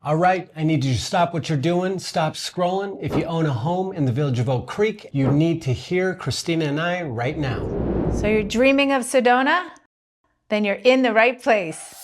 All right, I need you to stop what you're doing, stop scrolling. If you own a home in the village of Oak Creek, you need to hear Christina and I right now. So you're dreaming of Sedona? Then you're in the right place.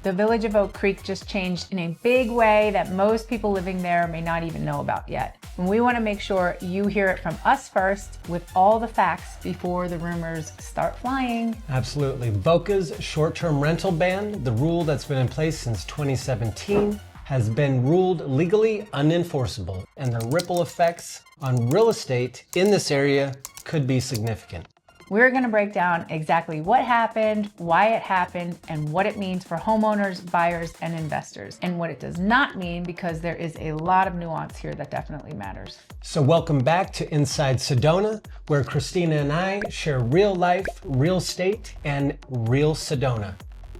The village of Oak Creek just changed in a big way that most people living there may not even know about yet. And we want to make sure you hear it from us first with all the facts before the rumors start flying. Absolutely. VOCA's short-term rental ban, the rule that's been in place since 2017, has been ruled legally unenforceable, and the ripple effects on real estate in this area could be significant. We're going to break down exactly what happened, why it happened, and what it means for homeowners, buyers, and investors, and what it does not mean, because there is a lot of nuance here that definitely matters. So welcome back to Inside Sedona, where Christina and I share real life, real estate, and real Sedona.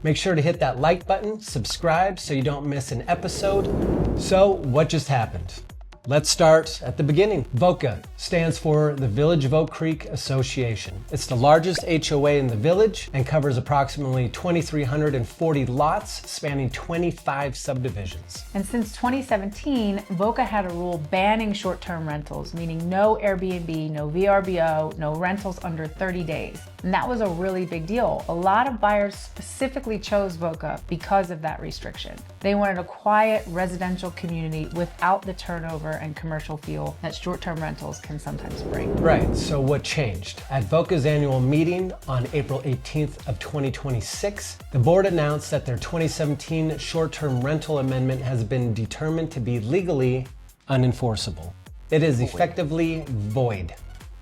Make sure to hit that like button, subscribe so you don't miss an episode. So what just happened? Let's start at the beginning. VOCA stands for the Village of Oak Creek Association. It's the largest HOA in the village and covers approximately 2,340 lots spanning 25 subdivisions. And since 2017, VOCA had a rule banning short-term rentals, meaning no Airbnb, no VRBO, no rentals under 30 days. And that was a really big deal. A lot of buyers specifically chose VOCA because of that restriction. They wanted a quiet residential community without the turnover and commercial feel that short-term rentals can sometimes bring. Right, so what changed? At VOCA's annual meeting on April 18th of 2026, the board announced that their 2017 short-term rental amendment has been determined to be legally unenforceable. It is effectively void.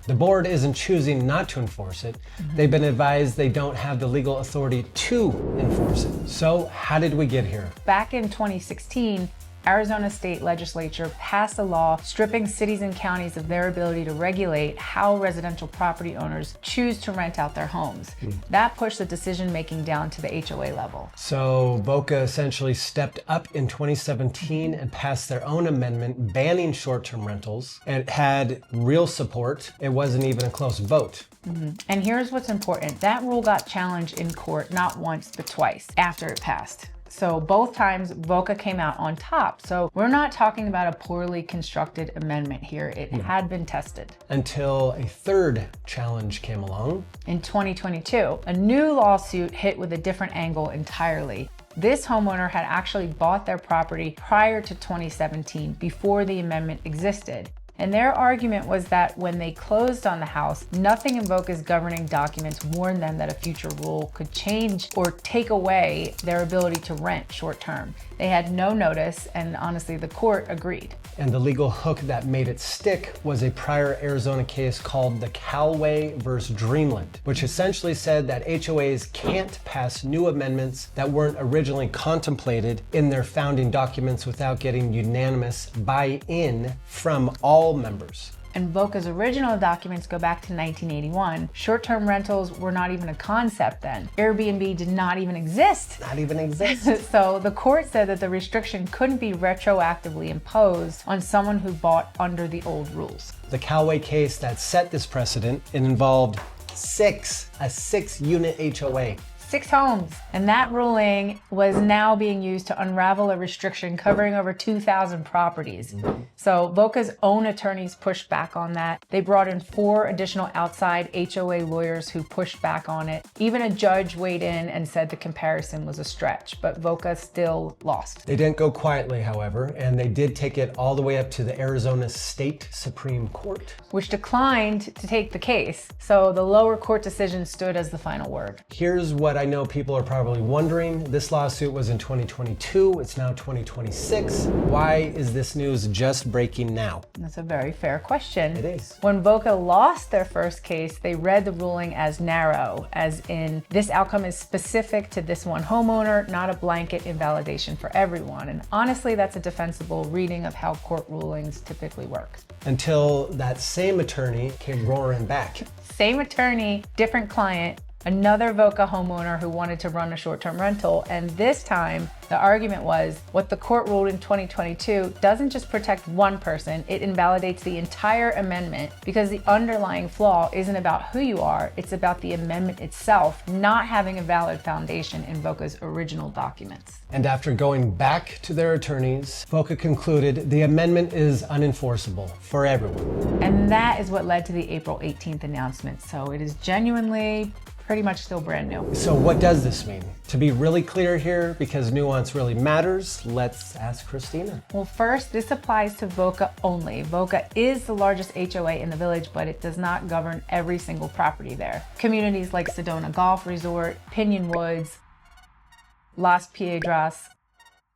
The board isn't choosing not to enforce it. They've been advised they don't have the legal authority to enforce it. So how did we get here? Back in 2016, Arizona State Legislature passed a law stripping cities and counties of their ability to regulate how residential property owners choose to rent out their homes. That pushed the decision-making down to the HOA level. So VOCA essentially stepped up in 2017 and passed their own amendment banning short-term rentals. And it had real support. It wasn't even a close vote. And here's what's important. That rule got challenged in court not once, but twice after it passed. So both times VOCA came out on top. So we're not talking about a poorly constructed amendment here. It had been tested. Until a third challenge came along. In 2022, a new lawsuit hit with a different angle entirely. This homeowner had actually bought their property prior to 2017, before the amendment existed. And their argument was that when they closed on the house, nothing in VOCA's governing documents warned them that a future rule could change or take away their ability to rent short term. They had no notice, and honestly, the court agreed. And the legal hook that made it stick was a prior Arizona case called the Callaway versus Dreamland, which essentially said that HOAs can't pass new amendments that weren't originally contemplated in their founding documents without getting unanimous buy-in from all members. And VOCA's original documents go back to 1981. Short-term rentals were not even a concept then. Airbnb did not even exist. Not even exist. So the court said that the restriction couldn't be retroactively imposed on someone who bought under the old rules. The Callaway case that set this precedent, it involved a 6-unit HOA. 6 homes. And that ruling was now being used to unravel a restriction covering over 2,000 properties. So VOCA's own attorneys pushed back on that. They brought in 4 additional outside HOA lawyers who pushed back on it. Even a judge weighed in and said the comparison was a stretch, but VOCA still lost. They didn't go quietly, however, and they did take it all the way up to the Arizona State Supreme Court, which declined to take the case. So the lower court decision stood as the final word. Here's what I know people are probably wondering. This lawsuit was in 2022. It's now 2026. Why is this news just breaking now? That's a very fair question. It is. When VOCA lost their first case, they read the ruling as narrow, as in this outcome is specific to this one homeowner, not a blanket invalidation for everyone. And honestly, that's a defensible reading of how court rulings typically work. Until that same attorney came roaring back. Same attorney, different client, another VOCA homeowner who wanted to run a short-term rental, and this time the argument was what the court ruled in 2022 doesn't just protect one person, it invalidates the entire amendment because the underlying flaw isn't about who you are, it's about the amendment itself not having a valid foundation in VOCA's original documents. And after going back to their attorneys, VOCA concluded the amendment is unenforceable for everyone. And that is what led to the April 18th announcement. So it is genuinely pretty much still brand new. So what does this mean? To be really clear here, because nuance really matters, let's ask Christina. Well, first, this applies to VOCA only. VOCA is the largest HOA in the village, but it does not govern every single property there. Communities like Sedona Golf Resort, Pinion Woods, Las Piedras,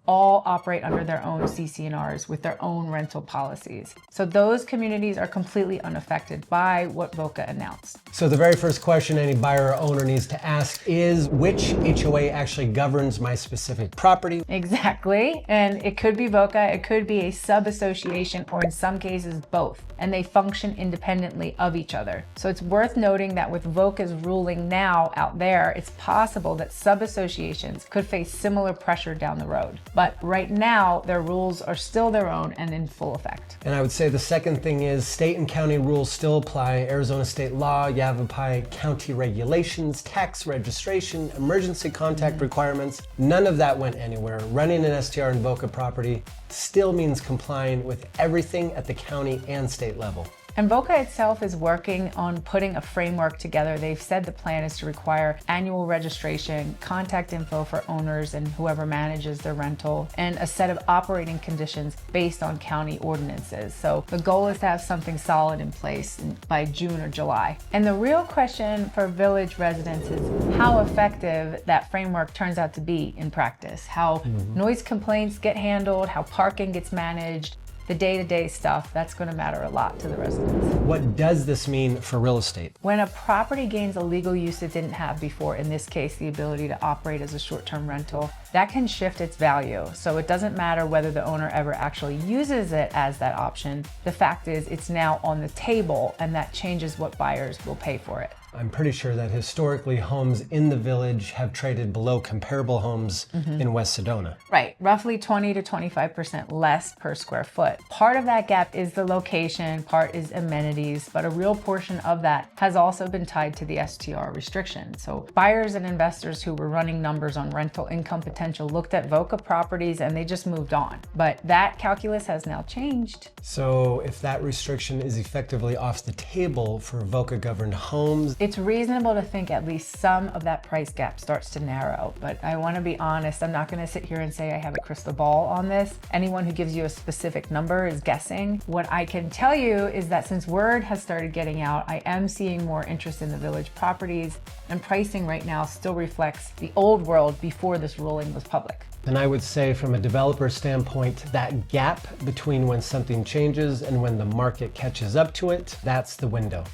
all operate under their own CC&Rs with their own rental policies. So those communities are completely unaffected by what VOCA announced. So the very first question any buyer or owner needs to ask is which HOA actually governs my specific property? Exactly, and it could be VOCA, it could be a sub-association, or in some cases both, and they function independently of each other. So it's worth noting that with VOCA's ruling now out there, it's possible that sub-associations could face similar pressure down the road. But right now, their rules are still their own and in full effect. And I would say the second thing is state and county rules still apply. Arizona state law, Yavapai county regulations, tax registration, emergency contact requirements. None of that went anywhere. Running an STR and VOCA property still means complying with everything at the county and state level. And VOCA itself is working on putting a framework together. They've said the plan is to require annual registration, contact info for owners and whoever manages their rental, and a set of operating conditions based on county ordinances. So the goal is to have something solid in place by June or July. And the real question for village residents is how effective that framework turns out to be in practice, how noise complaints get handled, how parking gets managed, the day-to-day stuff. That's going to matter a lot to the residents. What does this mean for real estate? When a property gains a legal use it didn't have before, in this case, the ability to operate as a short-term rental, that can shift its value. So it doesn't matter whether the owner ever actually uses it as that option. The fact is it's now on the table, and that changes what buyers will pay for it. I'm pretty sure that historically homes in the village have traded below comparable homes in West Sedona. Right, roughly 20 to 25% less per square foot. Part of that gap is the location, part is amenities, but a real portion of that has also been tied to the STR restriction. So buyers and investors who were running numbers on rental income potential looked at VOCA properties and they just moved on. But that calculus has now changed. So if that restriction is effectively off the table for VOCA governed homes, it's reasonable to think at least some of that price gap starts to narrow, but I want to be honest, I'm not going to sit here and say I have a crystal ball on this. Anyone who gives you a specific number is guessing. What I can tell you is that since word has started getting out, I am seeing more interest in the village properties, and pricing right now still reflects the old world before this ruling was public. And I would say from a developer standpoint, that gap between when something changes and when the market catches up to it, that's the window.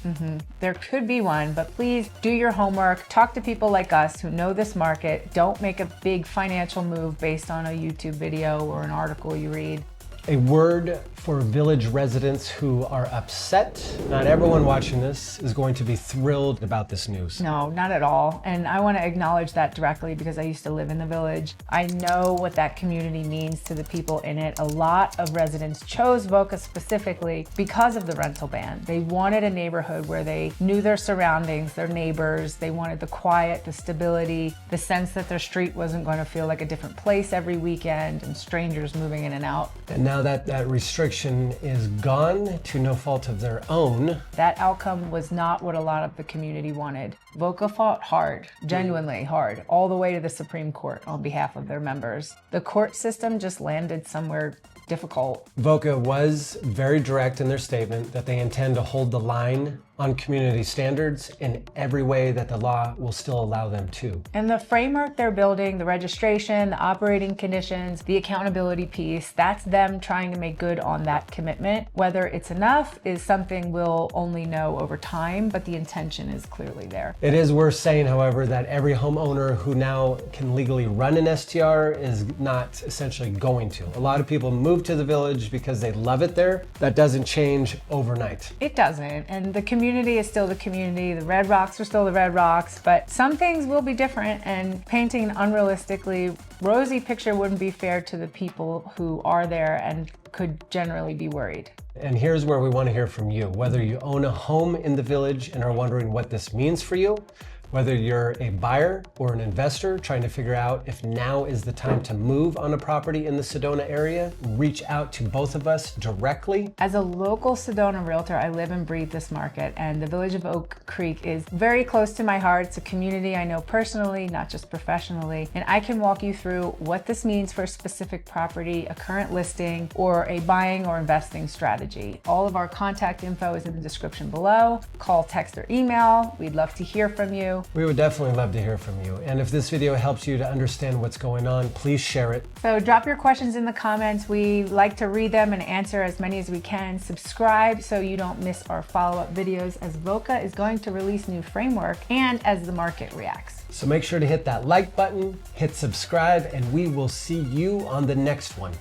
There could be one, but please do your homework. Talk to people like us who know this market. Don't make a big financial move based on a YouTube video or an article you read. A word for village residents who are upset. Not everyone watching this is going to be thrilled about this news. No, not at all. And I want to acknowledge that directly because I used to live in the village. I know what that community means to the people in it. A lot of residents chose VOCA specifically because of the rental ban. They wanted a neighborhood where they knew their surroundings, their neighbors. They wanted the quiet, the stability, the sense that their street wasn't going to feel like a different place every weekend and strangers moving in and out. And now that that restriction is gone to no fault of their own, that outcome was not what a lot of the community wanted. VOCA fought hard, genuinely hard, all the way to the Supreme Court on behalf of their members. The court system just landed somewhere difficult. VOCA was very direct in their statement that they intend to hold the line on community standards in every way that the law will still allow them to. And the framework they're building, the registration, the operating conditions, the accountability piece, that's them trying to make good on that commitment. Whether it's enough is something we'll only know over time, but the intention is clearly there. It is worth saying, however, that every homeowner who now can legally run an STR is not essentially going to. A lot of people move to the village because they love it there. That doesn't change overnight. It doesn't, and the community community is still the community, the red rocks are still the red rocks, but some things will be different, and painting an unrealistically rosy picture wouldn't be fair to the people who are there and could generally be worried. And here's where we want to hear from you. Whether you own a home in the Village and are wondering what this means for you, whether you're a buyer or an investor trying to figure out if now is the time to move on a property in the Sedona area, reach out to both of us directly. As a local Sedona realtor, I live and breathe this market, and the Village of Oak Creek is very close to my heart. It's a community I know personally, not just professionally, and I can walk you through what this means for a specific property, a current listing, or a buying or investing strategy. All of our contact info is in the description below. Call, text, or email. We'd love to hear from you. We would definitely love to hear from you. And if this video helps you to understand what's going on, please share it. So drop your questions in the comments. We like to read them and answer as many as we can. Subscribe so you don't miss our follow-up videos, as VOCA is going to release new framework and as the market reacts. So make sure to hit that like button, hit subscribe, and we will see you on the next one.